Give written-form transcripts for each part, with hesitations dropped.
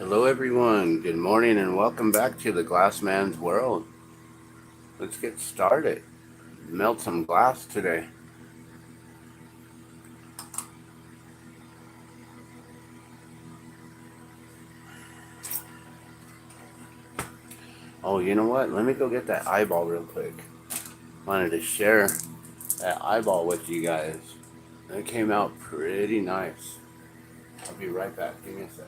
Hello everyone, good morning and welcome back to the Glassman's world. Let's get started. Melt some glass today. Oh, you know what? Let me go get that eyeball real quick. Wanted to share that eyeball with you guys. It came out pretty nice. I'll be right back. Give me a sec.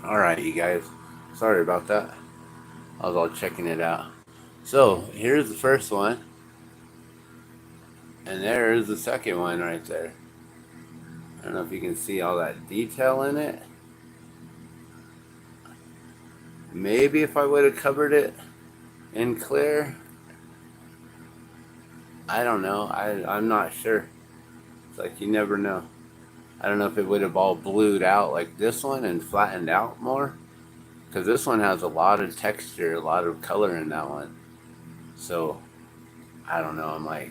Alright, you guys. Sorry about that. I was all checking it out. So, here's the first one. And there's the second one right there. I don't know if you can see all that detail in it. Maybe if I would have covered it in clear, I don't know. I'm not sure. It's like you never know. I don't know if it would have all blued out like this one and flattened out more. Because this one has a lot of texture, a lot of color in that one. So, I don't know. I'm like,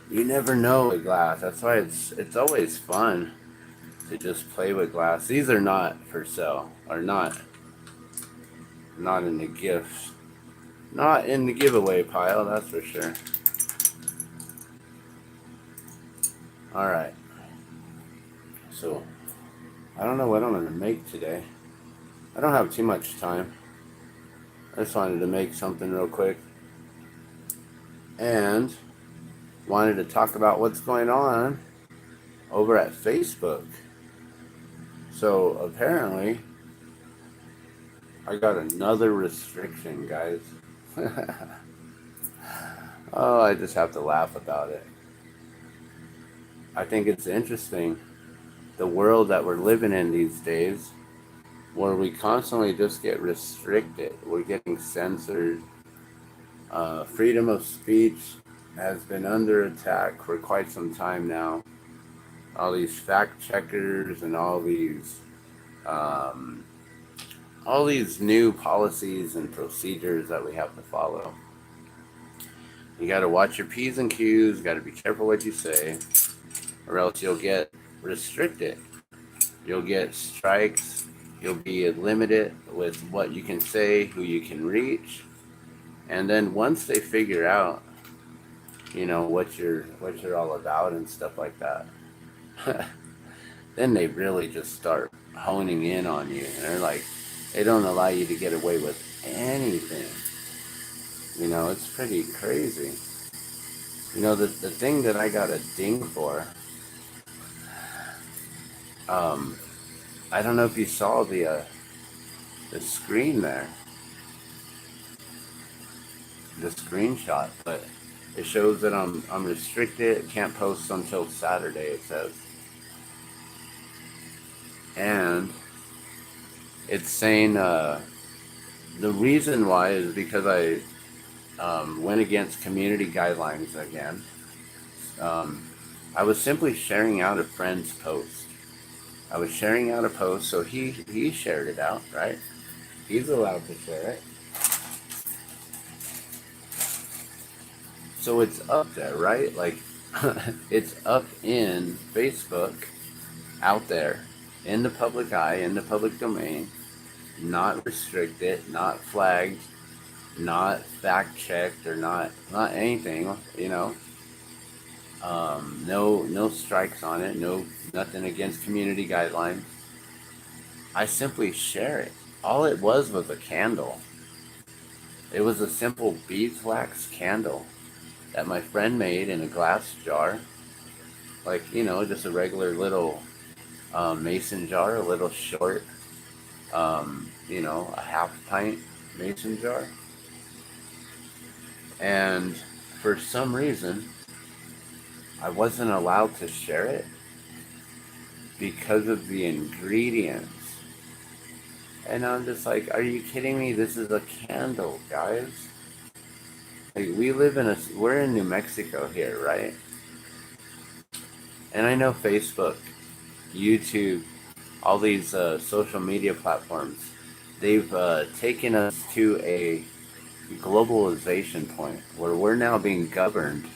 you never know with glass. That's why it's always fun to just play with glass. These are not for sale. Or not in the gifts. Not in the giveaway pile, that's for sure. Alright. So, I don't know what I'm going to make today. I don't have too much time. I just wanted to make something real quick. And wanted to talk about what's going on over at Facebook. So, apparently, I got another restriction, guys. Oh, I just have to laugh about it. I think it's interesting, the world that we're living in these days, where we constantly just get restricted. We're getting censored. Freedom of speech has been under attack for quite some time now. All these fact checkers and um, all these new policies and procedures that we have to follow. You got to watch your P's and Q's. Got to be careful what you say, or else you'll get restricted. You'll get strikes. You'll be limited with what you can say, who you can reach, and then once they figure out, what you're all about and stuff like that, then they really just start honing in on you, and they're like, they don't allow you to get away with anything. It's pretty crazy. The thing that I got a ding for, I don't know if you saw the screen there, the screenshot, but it shows that I'm restricted, can't post until Saturday, it says. And it's saying the reason why is because I went against community guidelines again. I was simply sharing out a friend's post. I was sharing out a post, so he shared it out, right? He's allowed to share it. So it's up there, right? Like, it's up in Facebook, out there. in the public eye, in the public domain, not restricted, not flagged, not fact checked, or not anything, no strikes on it, nothing against community guidelines. I simply share it. All it was a candle. It was a simple beeswax candle that my friend made in a glass jar, like, just a regular little mason jar, a little short, a half pint mason jar. And for some reason, I wasn't allowed to share it because of the ingredients. And I'm just like, are you kidding me? This is a candle, guys. Like, we're in New Mexico here, right? And I know Facebook, YouTube, all these social media platforms, they've taken us to a globalization point where we're now being governed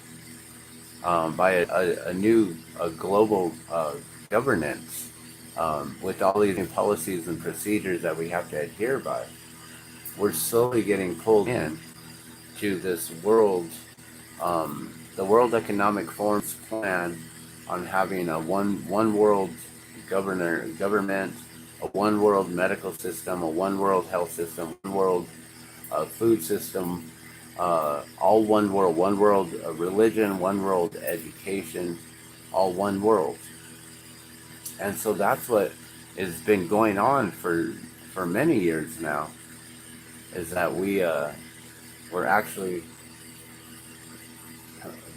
by a global governance with all these new policies and procedures that we have to adhere by. We're slowly getting pulled in to this world, the World Economic Forum's plan on having a one world government, a one world medical system, a one world health system, one world food system, all one world religion, one world education, all one world. And so that's what has been going on for many years now, is that we're actually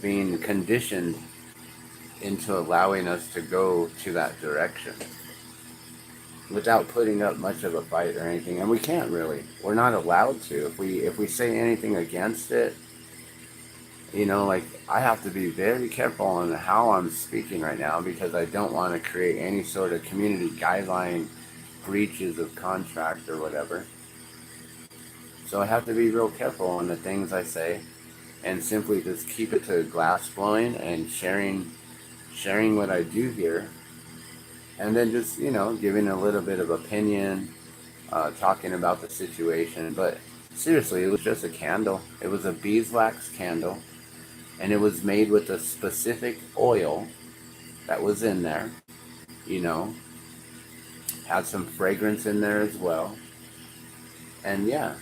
being conditioned into allowing us to go to that direction without putting up much of a fight or anything. And we can't really. We're not allowed to. If we say anything against it, like, I have to be very careful on how I'm speaking right now, because I don't want to create any sort of community guideline breaches of contract or whatever. So I have to be real careful on the things I say, and simply just keep it to glass blowing and sharing what I do here. And then just, giving a little bit of opinion, talking about the situation. But seriously, it was just a candle. It was a beeswax candle. And it was made with a specific oil that was in there, had some fragrance in there as well. And yeah,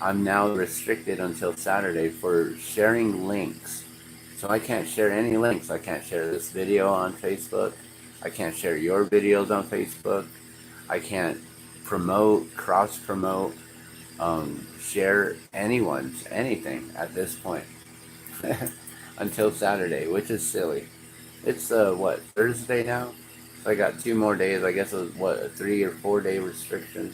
I'm now restricted until Saturday for sharing links. So I can't share any links. I can't share this video on Facebook. I can't share your videos on Facebook. I can't cross promote, share anyone's anything at this point until Saturday, which is silly. It's Thursday now? So I got 2 more days. I guess it was a 3 or 4 day restriction.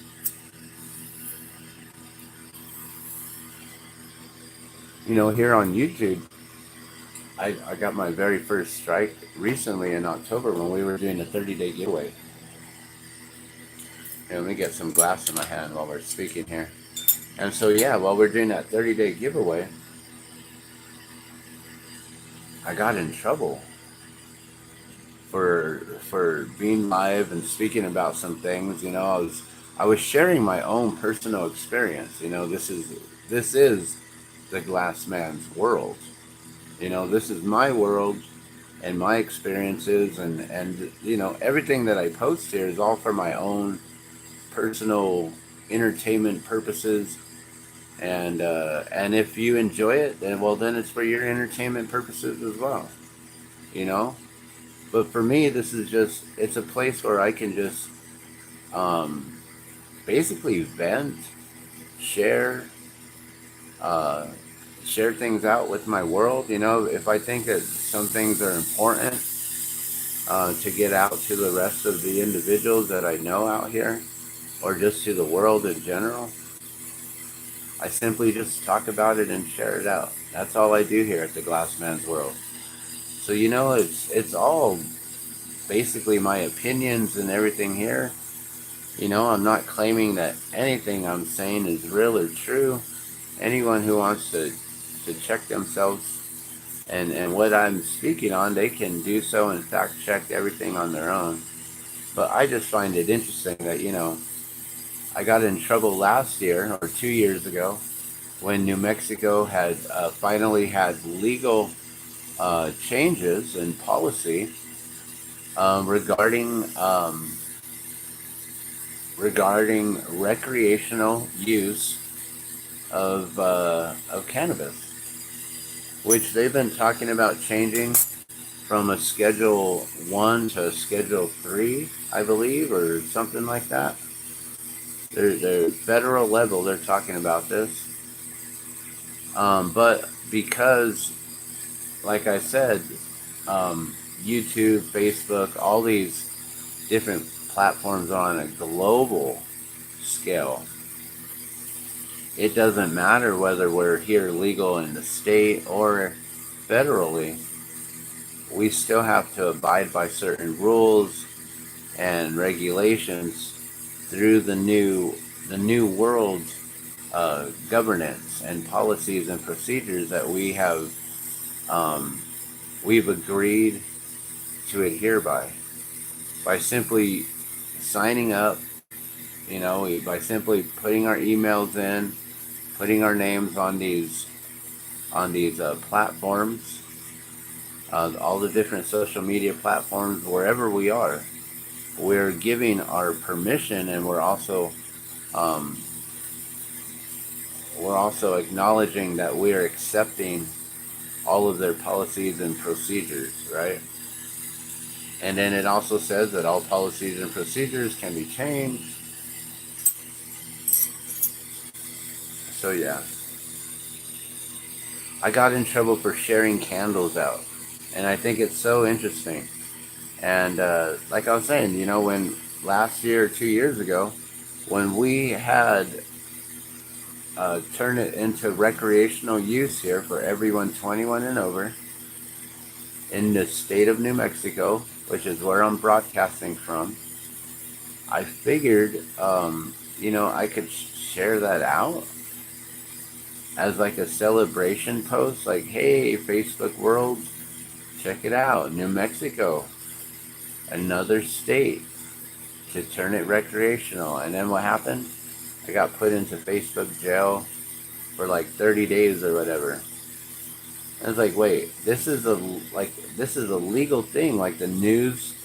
Here on YouTube, I got my very first strike recently in October when we were doing a 30-day giveaway. Let me get some glass in my hand while we're speaking here. And so, yeah, while we're doing that 30-day giveaway, I got in trouble for being live and speaking about some things. I was sharing my own personal experience. This is the glass man's world. This is my world and my experiences, and everything that I post here is all for my own personal entertainment purposes. And if you enjoy it, then it's for your entertainment purposes as well. But for me, it's a place where I can just basically vent, share things out with my world. If I think that some things are important to get out to the rest of the individuals that I know out here, or just to the world in general, I simply just talk about it and share it out. That's all I do here at the Glass Man's World. So it's all basically my opinions and everything here. I'm not claiming that anything I'm saying is real or true. Anyone who wants to check themselves And what I'm speaking on, they can do so and fact check everything on their own. But I just find it interesting that, I got in trouble last year or 2 years ago when New Mexico had finally had legal changes in policy regarding regarding recreational use of cannabis, which they've been talking about changing from a Schedule 1 to a Schedule 3, I believe, or something like that. They're federal level, they're talking about this. But because, like I said, YouTube, Facebook, all these different platforms on a global scale, it doesn't matter whether we're here legal in the state or federally, we still have to abide by certain rules and regulations through the new world governance and policies and procedures that we've agreed to adhere by simply signing up, by simply putting our emails in, putting our names on these platforms, all the different social media platforms, wherever we are. We're giving our permission, and um, we're also acknowledging that we are accepting all of their policies and procedures, right? And then it also says that all policies and procedures can be changed. So yeah, I got in trouble for sharing candles out, and I think it's so interesting. And like I was saying, when last year or 2 years ago, when we had turned it into recreational use here for everyone 21 and over in the state of New Mexico, which is where I'm broadcasting from, I figured, I could share that out as like a celebration post, like, hey, Facebook world, check it out, New Mexico, another state to turn it recreational. And then what happened? I got put into Facebook jail for like 30 days or whatever. And it's like, wait, this is a legal thing. Like the news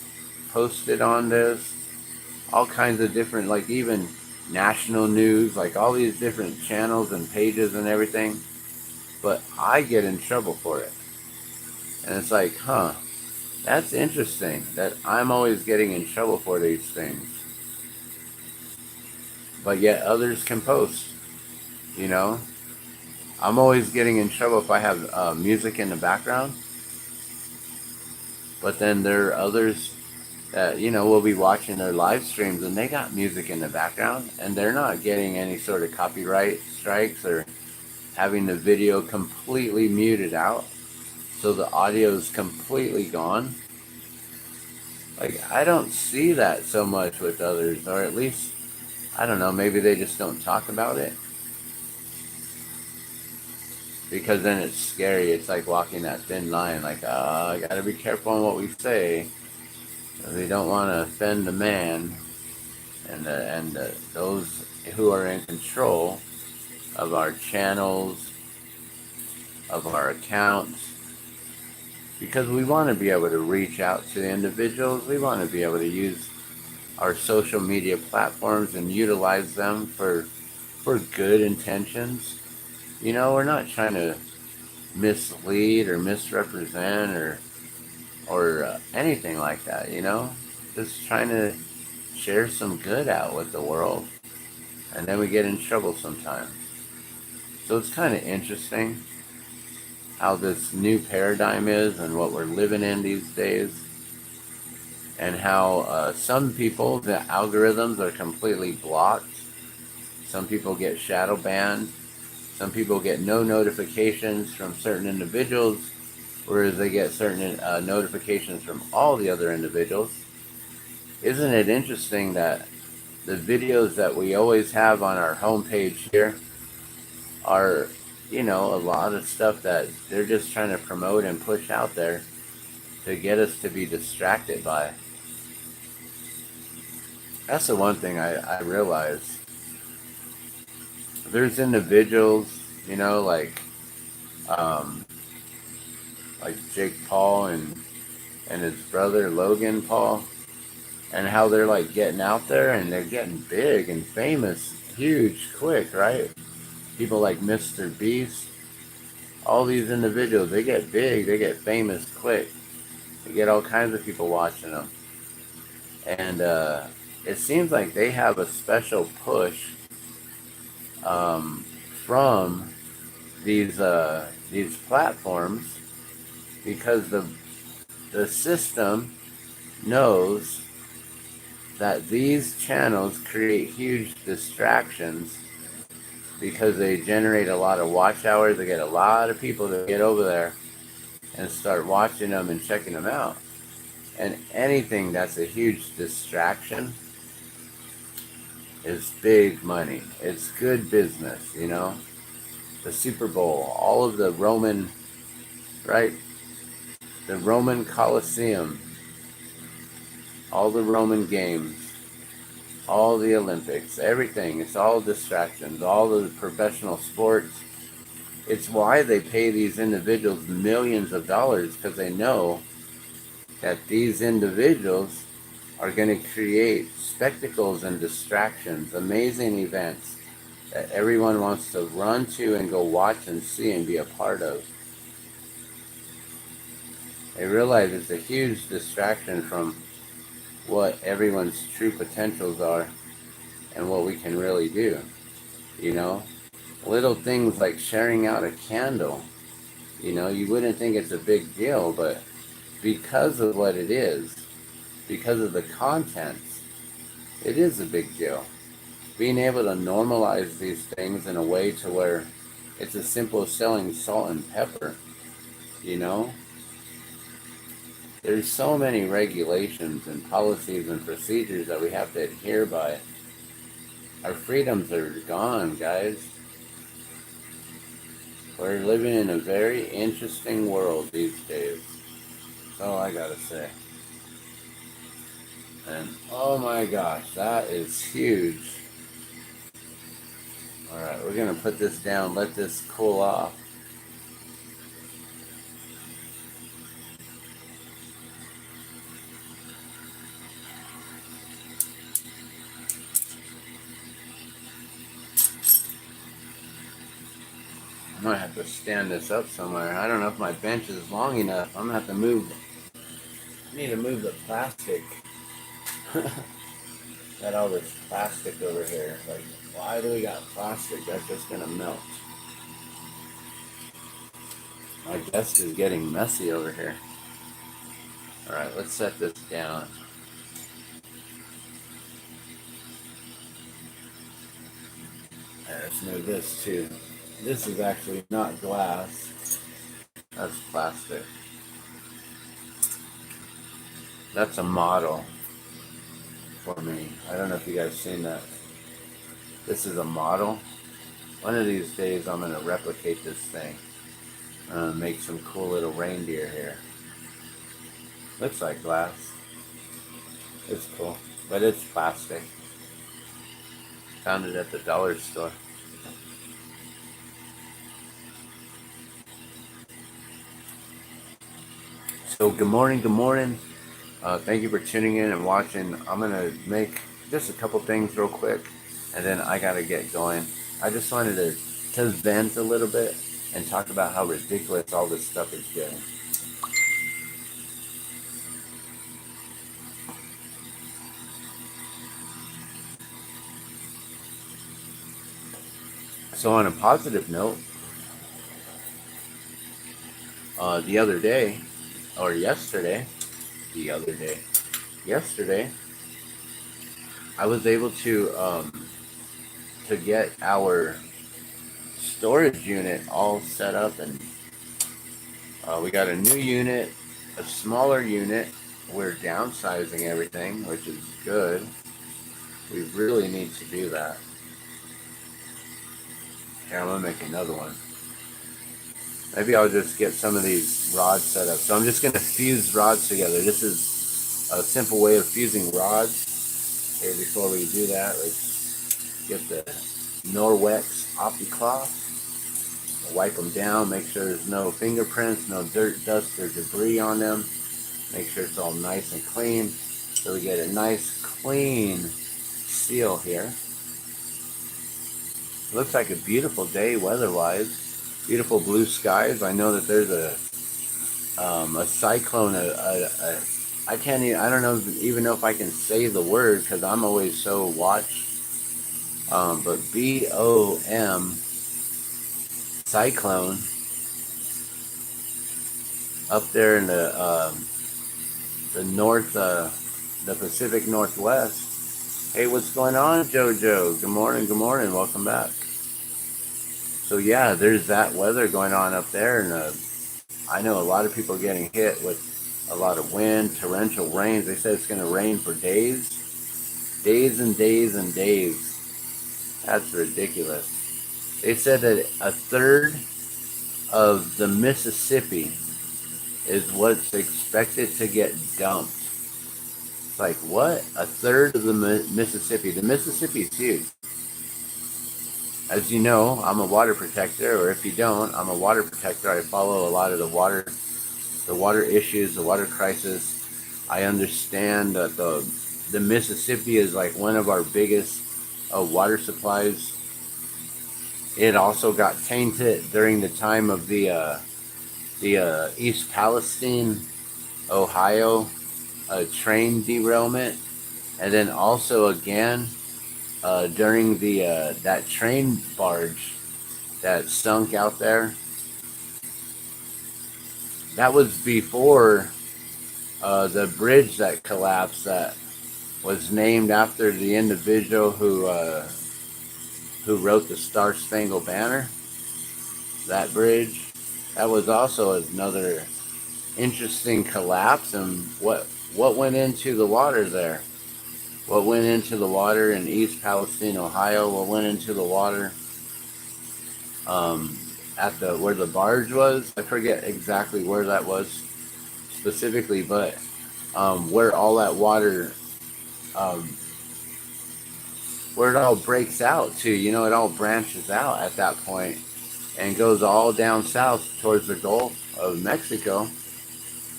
posted on this, all kinds of different, like even national news, like all these different channels and pages and everything. But I get in trouble for it. And it's like, huh, that's interesting that I'm always getting in trouble for these things. But yet others can post, you know? I'm always getting in trouble if I have music in the background. But then there are others that, will be watching their live streams and they got music in the background and they're not getting any sort of copyright strikes or having the video completely muted out. So the audio is completely gone. Like, I don't see that so much with others, or at least, I don't know, maybe they just don't talk about it. Because then it's scary. It's like walking that thin line, like, I gotta be careful on what we say. We don't want to offend the man and those who are in control of our channels, of our accounts, because we want to be able to reach out to individuals. We want to be able to use our social media platforms and utilize them for good intentions. We're not trying to mislead or misrepresent or anything like that. Just trying to share some good out with the world, and then we get in trouble sometimes. So it's kind of interesting how this new paradigm is and what we're living in these days, and how some people, the algorithms are completely blocked. Some people get shadow banned. Some people get no notifications from certain individuals, whereas they get certain notifications from all the other individuals. Isn't it interesting that the videos that we always have on our homepage here are a lot of stuff that they're just trying to promote and push out there to get us to be distracted by. That's the one thing I realize. There's individuals, um, like Jake Paul and his brother Logan Paul, and how they're like getting out there and they're getting big and famous, huge, quick, right? People like Mr. Beast, all these individuals, they get big, they get famous quick. They get all kinds of people watching them. And it seems like they have a special push um, from these platforms because the system knows that these channels create huge distractions because they generate a lot of watch hours. They get a lot of people to get over there and start watching them and checking them out. And anything that's a huge distraction is big money. It's good business, The Super Bowl, all of the Roman, right? The Roman Colosseum, all the Roman games, all the Olympics, everything. It's all distractions, all the professional sports. It's why they pay these individuals millions of dollars, because they know that these individuals are going to create spectacles and distractions, amazing events that everyone wants to run to and go watch and see and be a part of. They realize it's a huge distraction from what everyone's true potentials are and what we can really do. Little things like sharing out a candle. You wouldn't think it's a big deal, but because of what it is, because of the contents, it is a big deal. Being able to normalize these things in a way to where it's as simple as selling salt and pepper, There's so many regulations and policies and procedures that we have to adhere by. Our freedoms are gone, guys. We're living in a very interesting world these days. That's all I gotta say. And oh my gosh, that is huge. Alright, we're gonna put this down, let this cool off. I might have to stand this up somewhere. I don't know if my bench is long enough. I'm gonna have to move. I need to move the plastic. Got all this plastic over here. Like, why do we got plastic? That's just gonna melt. My desk is getting messy over here. Alright, let's set this down. Let's move this too. This is actually not glass. That's plastic. That's a model for me. I don't know if you guys seen that. This is a model. One of these days I'm going to replicate this thing. Make some cool little reindeer here. Looks like glass. It's cool. But it's plastic. Found it at the dollar store. So good morning, good morning. Thank you for tuning in and watching. I'm going to make just a couple things real quick, and then I got to get going. I just wanted to vent a little bit and talk about how ridiculous all this stuff is getting. So on a positive note, yesterday, I was able to get our storage unit all set up, and we got a new unit, a smaller unit. We're downsizing everything, which is good. We really need to do that. Here, I'm gonna make another one. Maybe I'll just get some of these rods set up. So I'm just going to fuse rods together. This is a simple way of fusing rods. Here, before we do that, let's get the Norwex OptiCloth. Wipe them down, make sure there's no fingerprints, no dirt, dust, or debris on them. Make sure it's all nice and clean. So we get a nice, clean seal here. Looks like a beautiful day weather-wise. Beautiful blue skies. I know that there's a cyclone. I can't even, I don't know even know if I can say the word because I'm always so watched. But BOM cyclone up there in the north, the Pacific Northwest. Hey, what's going on, JoJo? Good morning, welcome back. So yeah, there's that weather going on up there, and I know a lot of people are getting hit with a lot of wind, torrential rains. They said it's going to rain for days and days and days. That's ridiculous. They said that a third of the Mississippi is what's expected to get dumped. It's like, what? A third of the Mississippi. The Mississippi is huge. As you know, I'm a water protector, or if you don't, I'm a water protector. I follow a lot of the water issues, the water crisis. I understand that the Mississippi is like one of our biggest water supplies. It also got tainted during the time of the East Palestine, Ohio train derailment, and then also again during the that train barge that sunk out there. That was before the bridge that collapsed that was named after the individual who wrote the Star Spangled Banner. That bridge, that was also another interesting collapse. And what went into the water there? What went into the water in East Palestine, Ohio? What went into the water at where the barge was? I forget exactly where that was specifically, but where all that water, where it all breaks out to, you know, it all branches out at that point and goes all down south towards the Gulf of Mexico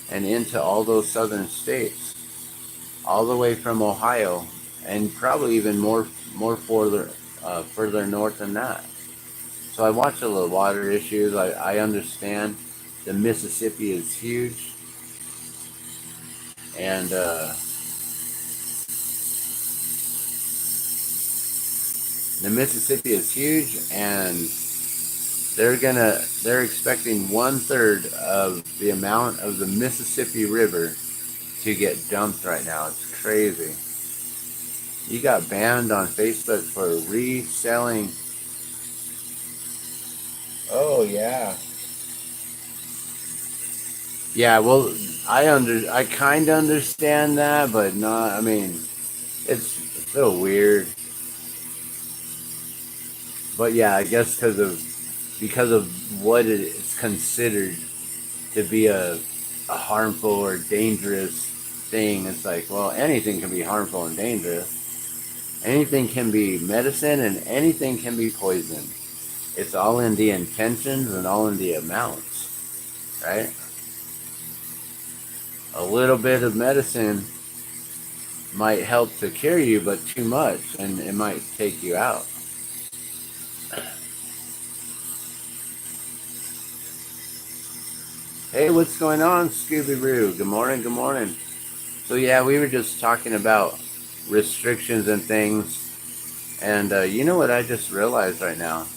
and into all those southern states, all the way from Ohio, and probably even more further north than that. So I watch all the water issues. I understand the Mississippi is huge, and the Mississippi is huge, and they're expecting 1/3 of the amount of the Mississippi River to get dumped right now. It's crazy. You got banned on Facebook for reselling. Oh yeah. Yeah, well, I kind of understand that, but not. I mean, it's so weird. But yeah, I guess because of what it is considered to be a harmful or dangerous thing. It's like, well, anything can be harmful and dangerous. Anything can be medicine and anything can be poison. It's all in the intentions and all in the amounts, right? A little bit of medicine might help to cure you, but too much and it might take you out. Hey, what's going on, Scooby-Roo? Good morning. So yeah, we were just talking about restrictions and things, and you know what I just realized right now?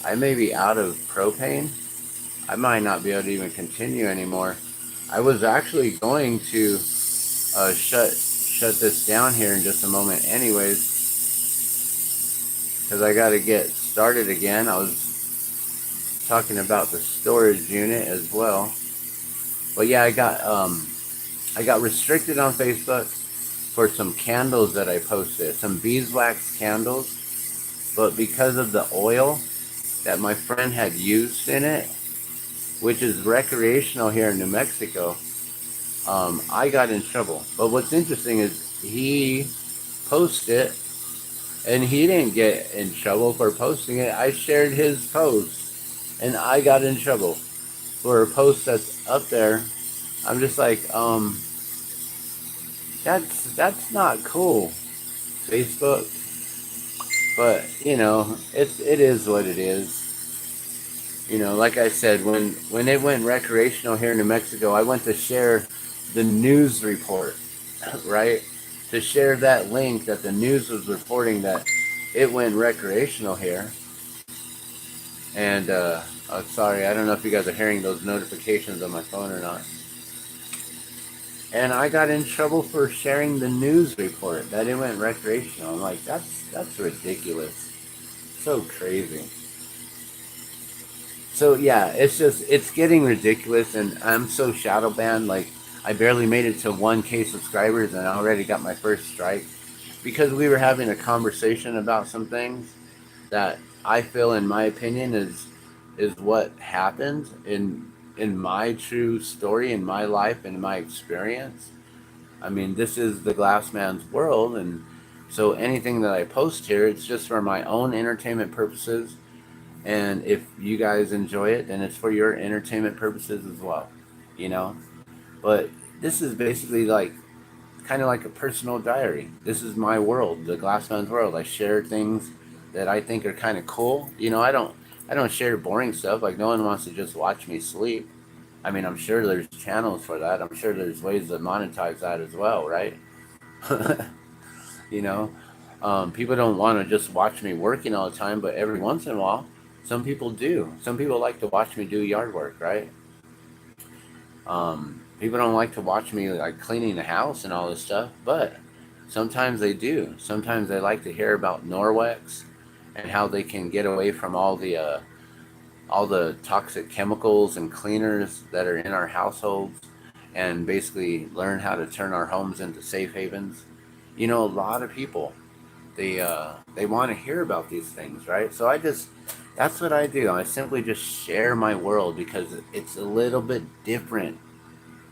I may be out of propane. I might not be able to even continue anymore. I was actually going to shut this down here in just a moment anyways, because I got to get started again. I was talking about the storage unit as well. But yeah, I got restricted on Facebook for some candles that I posted, some beeswax candles, but because of the oil that my friend had used in it, which is recreational here in New Mexico, I got in trouble. But what's interesting is he posted it, and he didn't get in trouble for posting it. I shared his post, and I got in trouble for a post that's up there. I'm just like, that's not cool, Facebook. But it is what it is. Like I said, when it went recreational here in New Mexico, I went to share the news report, right? To share that link that the news was reporting that it went recreational here. And sorry, I don't know if you guys are hearing those notifications on my phone or not. And I got in trouble for sharing the news report that it went recreational. I'm like, that's ridiculous. So crazy. So yeah, it's getting ridiculous, and I'm so shadow banned. Like, I barely made it to 1K subscribers, and I already got my first strike because we were having a conversation about some things that I feel, in my opinion, is what happened in my true story, in my life, in my experience. I mean, this is the glass man's world, and so anything that I post here, it's just for my own entertainment purposes. And if you guys enjoy it, then it's for your entertainment purposes as well, you know? But this is basically like kind of like a personal diary. This is my world, the Glassman's world. I share things that I think are kind of cool. I don't share boring stuff. Like, no one wants to just watch me sleep. I mean, I'm sure there's channels for that. I'm sure there's ways to monetize that as well, right? you know, People don't want to just watch me working all the time, but every once in a while, some people do. Some people like to watch me do yard work, right? People don't like to watch me like cleaning the house and all this stuff, but sometimes they do. Sometimes they like to hear about Norwex and how they can get away from all the toxic chemicals and cleaners that are in our households, and basically learn how to turn our homes into safe havens. A lot of people, they want to hear about these things, right? So that's what I do. I simply just share my world because it's a little bit different.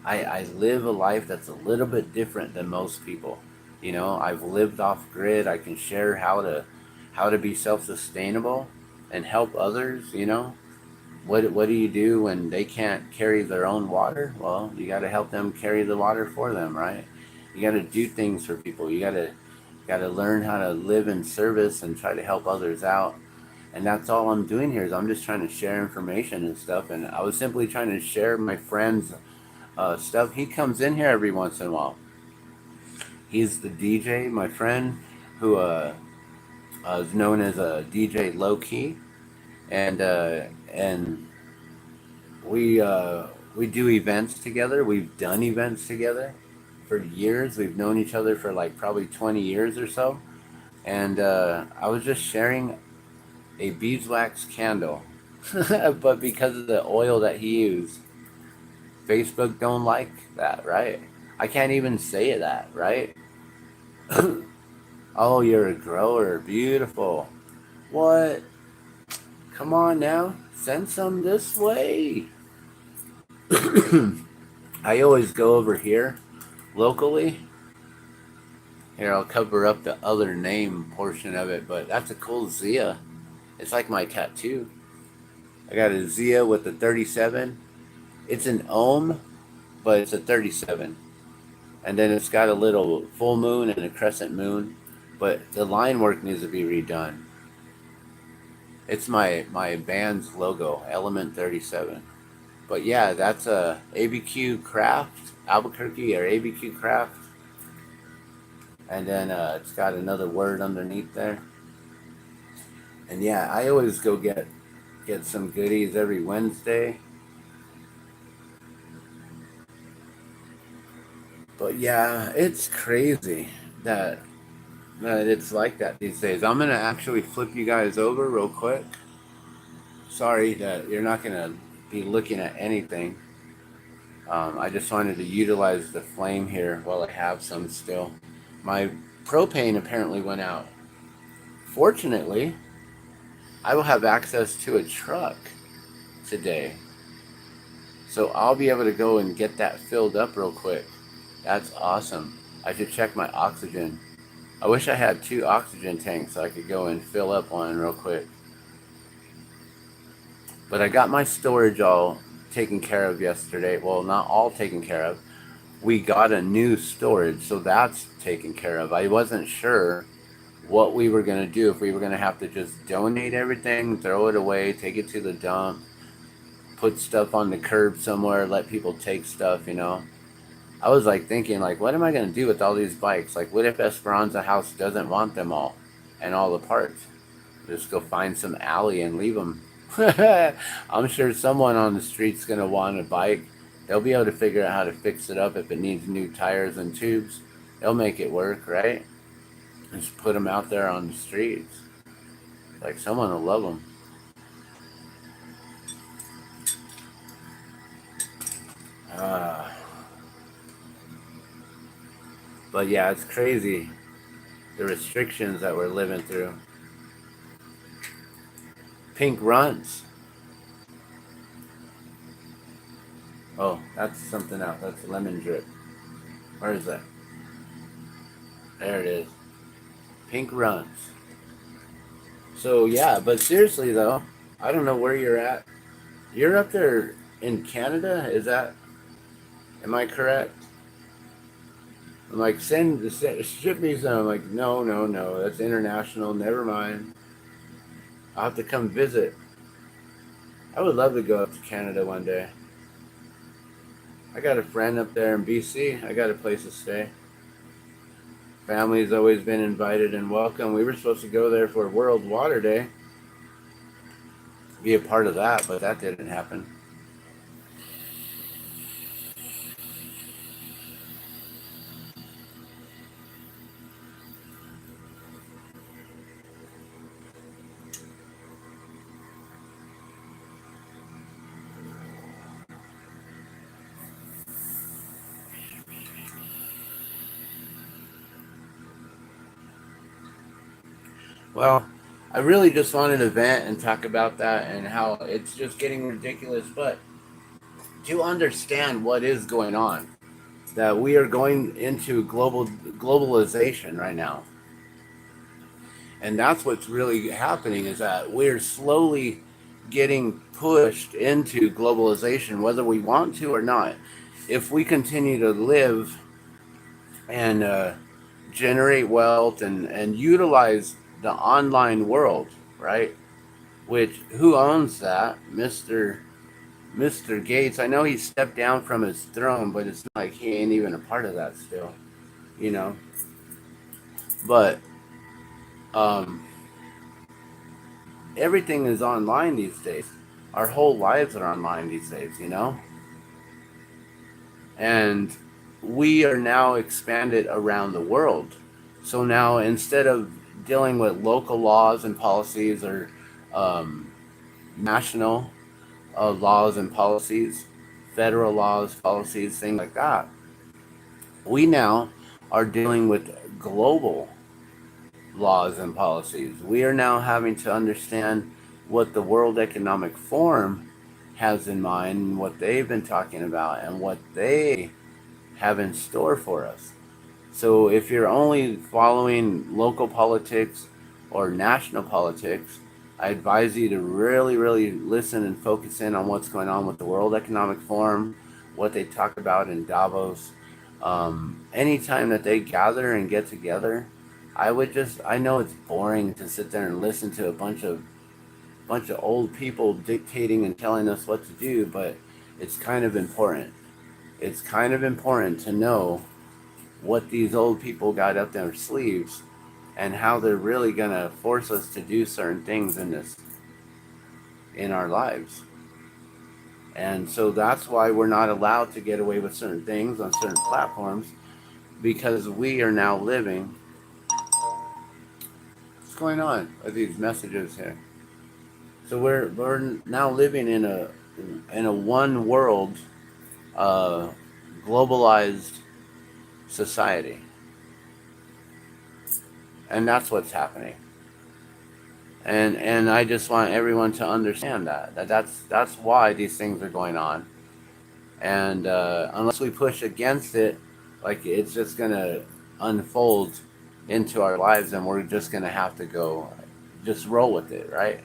I live a life that's a little bit different than most people. I've lived off grid. I can share how to be self-sustainable and help others. What do you do when they can't carry their own water? Well, you got to help them carry the water for them, right? You got to do things for people. You got to learn how to live in service and try to help others out. And that's all I'm doing here is I'm just trying to share information and stuff. And I was simply trying to share my friend's stuff. He comes in here every once in a while. He's the DJ, my friend, who is known as a DJ Low Key, and we do events together. We've done events together for years. We've known each other for like probably 20 years or so. And I was just sharing a beeswax candle, but because of the oil that he used, Facebook don't like that, right? I can't even say that, right? Oh, you're a grower, beautiful. What? Come on now, send some this way. I always go over here locally. Here, I'll cover up the other name portion of it, but that's a cool Zia. It's like my tattoo. I got a Zia with a 37. It's an ohm, but it's a 37. And then it's got a little full moon and a crescent moon, but the line work needs to be redone. It's my band's logo, Element 37. But yeah, that's a ABQ Craft, Albuquerque or ABQ Craft. And then it's got another word underneath there. And yeah, I always go get some goodies every Wednesday. But yeah, it's crazy that it's like that these days. I'm gonna actually flip you guys over real quick. Sorry that you're not gonna be looking at anything. I just wanted to utilize the flame here while I have some still. My propane apparently went out. Fortunately, I will have access to a truck today. So I'll be able to go and get that filled up real quick. That's awesome. I should check my oxygen. I wish I had 2 oxygen tanks so I could go and fill up one real quick. But I got my storage all taken care of yesterday. Well, not all taken care of. We got a new storage, so that's taken care of. I wasn't sure what we were going to do, if we were going to have to just donate everything, throw it away, take it to the dump, put stuff on the curb somewhere, let people take stuff, you know. I was like thinking, like, what am I going to do with all these bikes? Like, what if Esperanza House doesn't want them all and all the parts? Just go find some alley and leave them. I'm sure someone on the street's going to want a bike. They'll be able to figure out how to fix it up if it needs new tires and tubes. They'll make it work, right? Just put them out there on the streets. Like, someone will love them. But yeah, it's crazy, the restrictions that we're living through. Pink runs. Oh, that's something else. That's lemon drip. Where is that? There it is. Pink runs. So yeah, but seriously though, I don't know where you're at. You're up there in Canada? Is that, am I correct? I'm like, ship me some. I'm like, no, that's international. Never mind. I'll have to come visit. I would love to go up to Canada one day. I got a friend up there in BC. I got a place to stay. Family's always been invited and welcome. We were supposed to go there for World Water Day, be a part of that, but that didn't happen. Well, I really just wanted to vent and talk about that and how it's just getting ridiculous, but to understand what is going on, that we are going into globalization right now. And that's what's really happening, is that we're slowly getting pushed into globalization, whether we want to or not. If we continue to live and generate wealth and utilize the online world, right? Which, who owns that? Mr. Gates. I know he stepped down from his throne, but it's not like he ain't even a part of that still, you know. But um, everything is online these days. Our whole lives are online these days, you know. And we are now expanded around the world. So now, instead of dealing with local laws and policies, or um, national laws and policies, federal laws, policies, things like that, we now are dealing with global laws and policies. We are now having to understand what the World Economic Forum has in mind, and what they've been talking about, and what they have in store for us. So if you're only following local politics or national politics, I advise you to really, really listen and focus in on what's going on with the World Economic Forum, what they talk about in Davos. Anytime that they gather and get together, I know it's boring to sit there and listen to a bunch of old people dictating and telling us what to do, but it's kind of important. It's kind of important to know what these old people got up their sleeves, and how they're really going to force us to do certain things in our lives. And so that's why we're not allowed to get away with certain things on certain platforms, because we are now living. What's going on with these messages here? So we're now living in a one world, uh, globalized society, and that's what's happening. And I just want everyone to understand that's why these things are going on. And unless we push against it, like it's just gonna unfold into our lives, and we're just gonna have to go, just roll with it, right?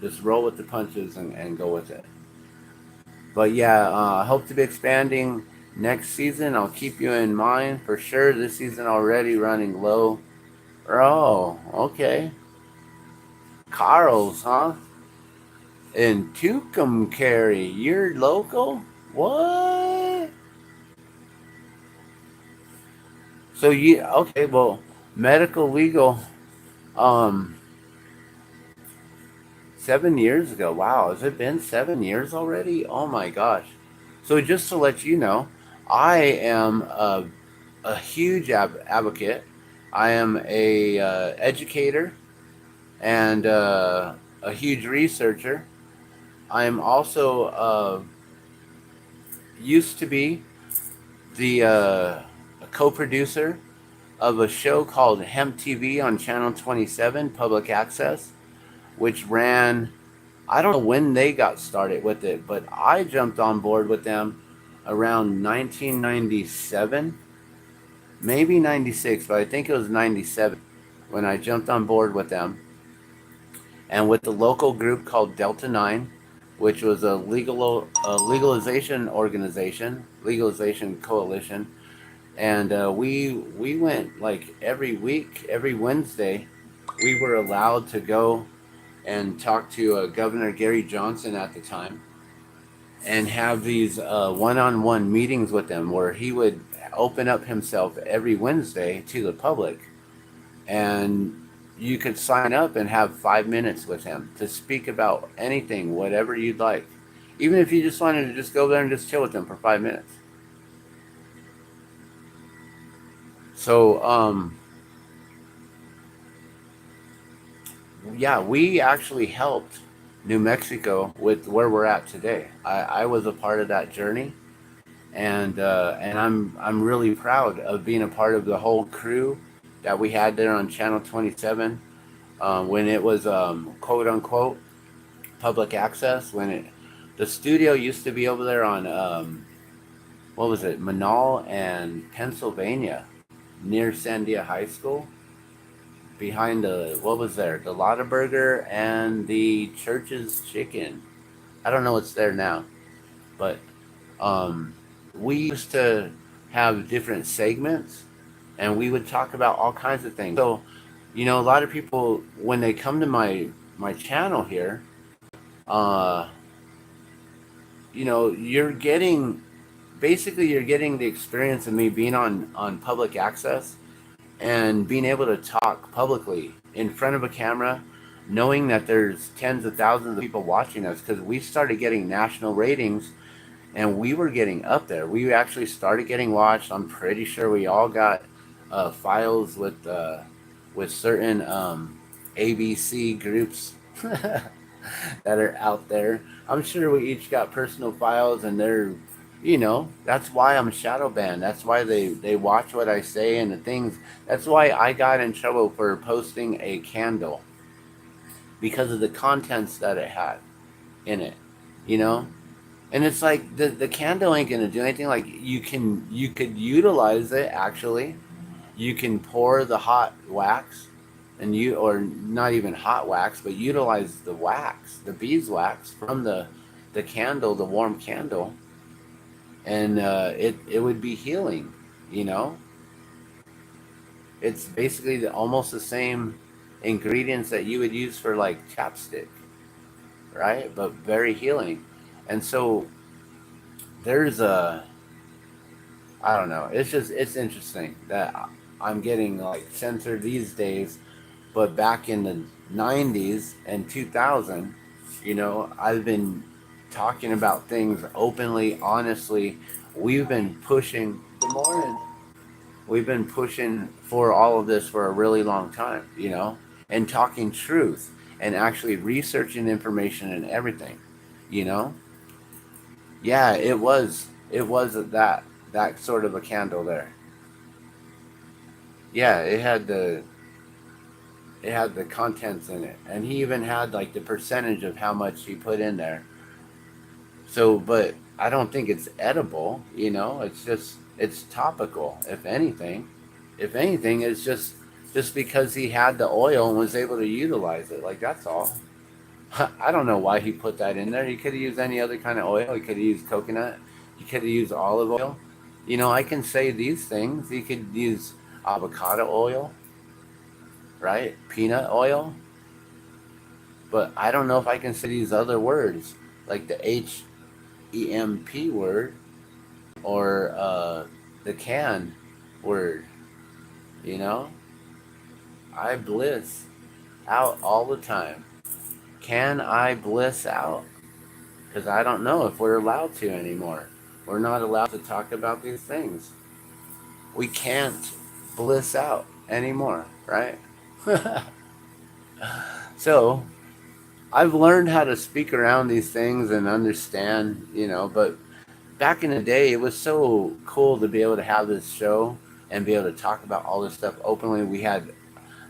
Just roll with the punches and go with it. But yeah, I hope to be expanding next season. I'll keep you in mind for sure. This season already running low. Oh, okay. Carl's, huh? In Tucumcari, you're local? What? So you okay? Well, medical legal. Um, 7 years ago. Wow, has it been 7 years already? Oh my gosh. So just to let you know, I am a huge advocate. I am a educator and a huge researcher. I am also used to be the co-producer of a show called Hemp TV on Channel 27, public access, which ran. I don't know when they got started with it, but I jumped on board with them around 1997, maybe 96, but I think it was 97 when I jumped on board with them. And with the local group called Delta 9, which was a legalization organization, legalization coalition. And we went like every week, every Wednesday, we were allowed to go and talk to Governor Gary Johnson at the time and have these one-on-one meetings with him where he would open up himself every Wednesday to the public, and you could sign up and have 5 minutes with him to speak about anything, whatever you'd like, even if you just wanted to just go there and just chill with him for 5 minutes. So yeah, we actually helped New Mexico with where we're at today. I was a part of that journey, and I'm really proud of being a part of the whole crew that we had there on Channel 27 when it was quote unquote public access. When it the studio used to be over there on what was it, Manal and Pennsylvania, near Sandia High School, behind the what was there, the Lotta Burger and the Church's Chicken. I don't know what's there now, but um, we used to have different segments, and we would talk about all kinds of things. So, a lot of people when they come to my channel here, uh, you're getting basically you're getting the experience of me being on public access and being able to talk publicly in front of a camera, knowing that there's tens of thousands of people watching us, because we started getting national ratings and we were getting up there. We actually started getting watched. I'm pretty sure we all got files with certain ABC groups that are out there. I'm sure we each got personal files, and that's why I'm shadow banned. That's why they watch what I say and the things. That's why I got in trouble for posting a candle, because of the contents that it had in it, you know? And it's like the candle ain't gonna do anything. Like you could utilize it actually. You can pour the hot wax, or not even hot wax, but utilize the wax, the beeswax from the candle, the warm candle, and it would be healing. You know, it's basically almost the same ingredients that you would use for like chapstick, right? But very healing. And so there's a I don't know. It's interesting that I'm getting like censored these days, but back in the 90s and 2000, I've been talking about things openly, honestly. We've been pushing. Good morning. We've been pushing for all of this for a really long time, and talking truth and actually researching information and everything, you know. Yeah, it was that sort of a candle there. Yeah, it had the contents in it, and he even had like the percentage of how much he put in there. So, but I don't think it's edible, you know. It's just it's topical, if anything. If anything, it's just because he had the oil and was able to utilize it. Like that's all. I don't know why he put that in there. He could have used any other kind of oil. He could have used coconut. He could have used olive oil. You know, I can say these things. He could use avocado oil, right? Peanut oil. But I don't know if I can say these other words, like the HEMP word or the can word. You know, I bliss out all the time. Can I bliss out? Because I don't know if we're allowed to anymore. We're not allowed to talk about these things. We can't bliss out anymore, right? So I've learned how to speak around these things and understand, you know, but back in the day, it was so cool to be able to have this show and be able to talk about all this stuff openly. We had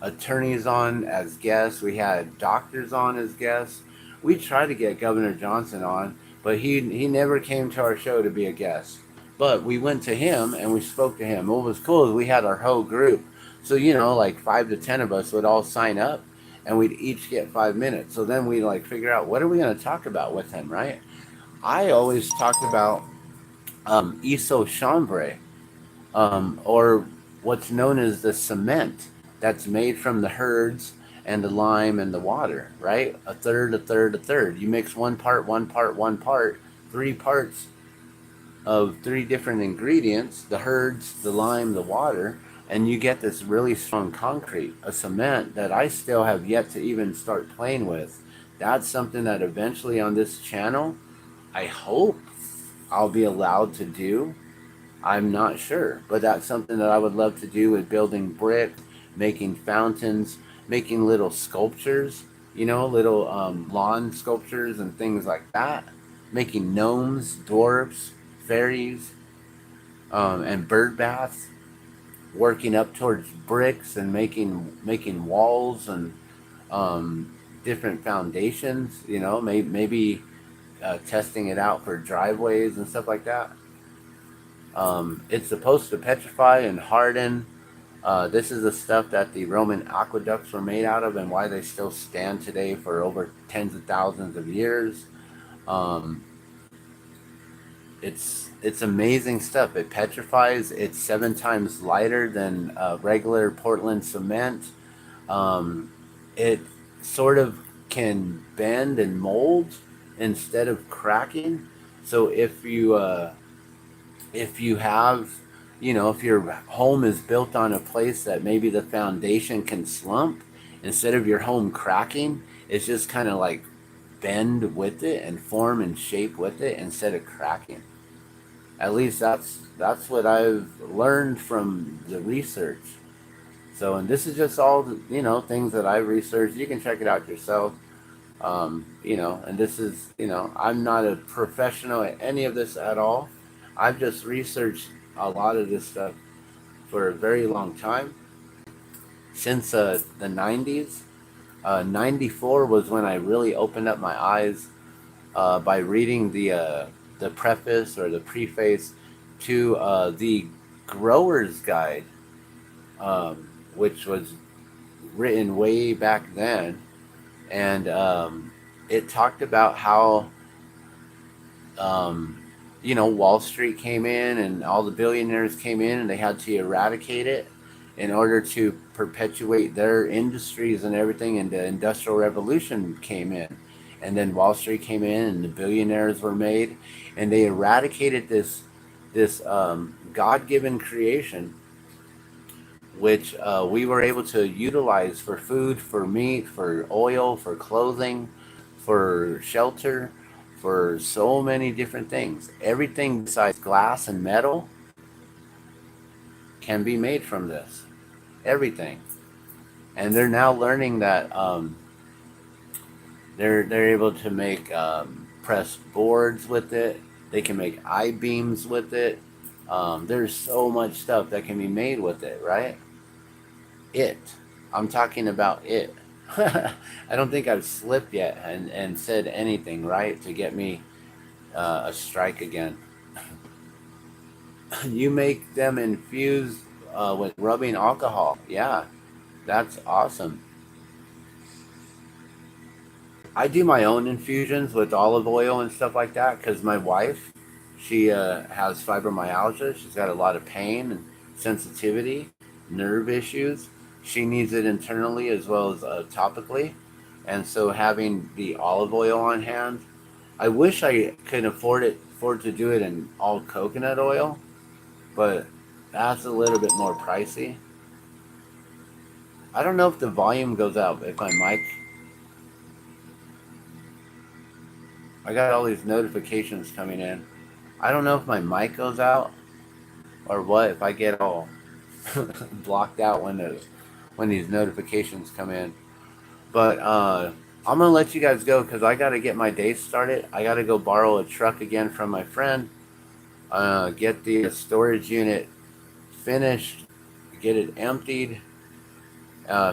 attorneys on as guests. We had doctors on as guests. We tried to get Governor Johnson on, but he never came to our show to be a guest. But we went to him and we spoke to him. What was cool is we had our whole group. So, you know, like 5 to 10 of us would all sign up and we'd each get 5 minutes. So then we like figure out what are we going to talk about with him, right? I always talked about iso chambre, or what's known as the cement that's made from the herds and the lime and the water, right? A third, a third, a third. You mix one part, one part, one part, 3 parts of 3 different ingredients, the herds, the lime, the water, and you get this really strong concrete, a cement that I still have yet to even start playing with. That's something that eventually on this channel, I hope I'll be allowed to do. I'm not sure, but that's something that I would love to do with building brick, making fountains, making little sculptures, you know, little lawn sculptures and things like that, making gnomes, dwarfs, fairies, and bird baths, working up towards bricks and making walls and different foundations, you know, maybe testing it out for driveways and stuff like that. It's supposed to petrify and harden. This is the stuff that the Roman aqueducts were made out of and why they still stand today for over tens of thousands of years. Um, it's amazing stuff. It petrifies. It's 7 times lighter than regular Portland cement. It sort of can bend and mold instead of cracking. So if you have, you know, if your home is built on a place that maybe the foundation can slump, instead of your home cracking, it's just kind of like bend with it and form and shape with it instead of cracking. At least that's what I've learned from the research. So, and this is just all the, you know, things that I researched. You can check it out yourself. You know, and this is, you know, I'm not a professional at any of this at all. I've just researched a lot of this stuff for a very long time, since the 90s. 94 was when I really opened up my eyes by reading the preface or the preface to the Grower's Guide, which was written way back then. And it talked about how, um, you know, Wall Street came in and all the billionaires came in and they had to eradicate it in order to perpetuate their industries and everything. And the Industrial Revolution came in. And then Wall Street came in and the billionaires were made. And they eradicated this God-given creation, which we were able to utilize for food, for meat, for oil, for clothing, for shelter, for so many different things. Everything besides glass and metal can be made from this. Everything. And they're now learning that they're able to make pressed boards with it. They can make I-beams with it. There's so much stuff that can be made with it, right? It. I'm talking about it. I don't think I've slipped yet and said anything, right, to get me a strike again. You make them infused with rubbing alcohol. Yeah, that's awesome. I do my own infusions with olive oil and stuff like that because my wife, she has fibromyalgia. She's got a lot of pain and sensitivity, nerve issues. She needs it internally as well as topically. And so having the olive oil on hand, I wish I could afford to do it in all coconut oil, but that's a little bit more pricey. I don't know if the volume goes out if my mic. I got all these notifications coming in. I don't know if my mic goes out or what. If I get all blocked out when these notifications come in, but I'm gonna let you guys go because I gotta get my day started. I gotta go borrow a truck again from my friend. Get the storage unit finished, get it emptied,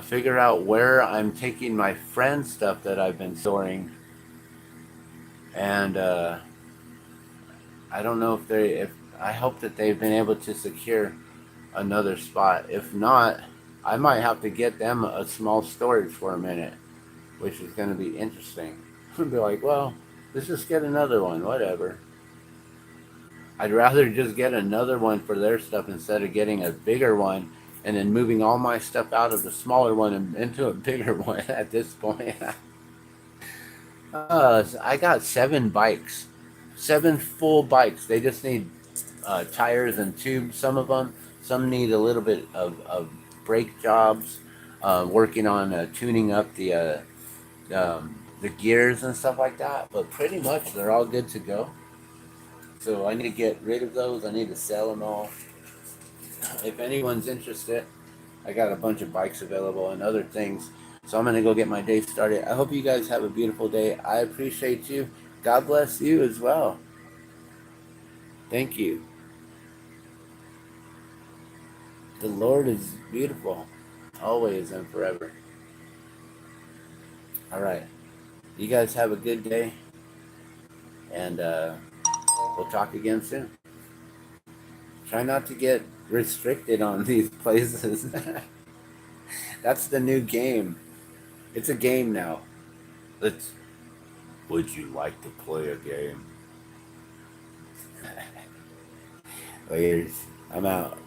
figure out where I'm taking my friend's stuff that I've been storing, and I don't know if I hope that they've been able to secure another spot. If not, I might have to get them a small storage for a minute, which is going to be interesting. I'll be like, well, let's just get another one, whatever. I'd rather just get another one for their stuff instead of getting a bigger one and then moving all my stuff out of the smaller one and into a bigger one at this point. I got 7 bikes, 7 full bikes. They just need tires and tubes, some of them. Some need a little bit of brake jobs, working on tuning up the gears and stuff like that. But pretty much they're all good to go. So I need to get rid of those. I need to sell them all. If anyone's interested, I got a bunch of bikes available and other things. So I'm going to go get my day started. I hope you guys have a beautiful day. I appreciate you. God bless you as well. Thank you. The Lord is beautiful, always and forever. All right. You guys have a good day, and we'll talk again soon. Try not to get restricted on these places. That's the new game. It's a game now. Let's. Would you like to play a game? Laters. I'm out.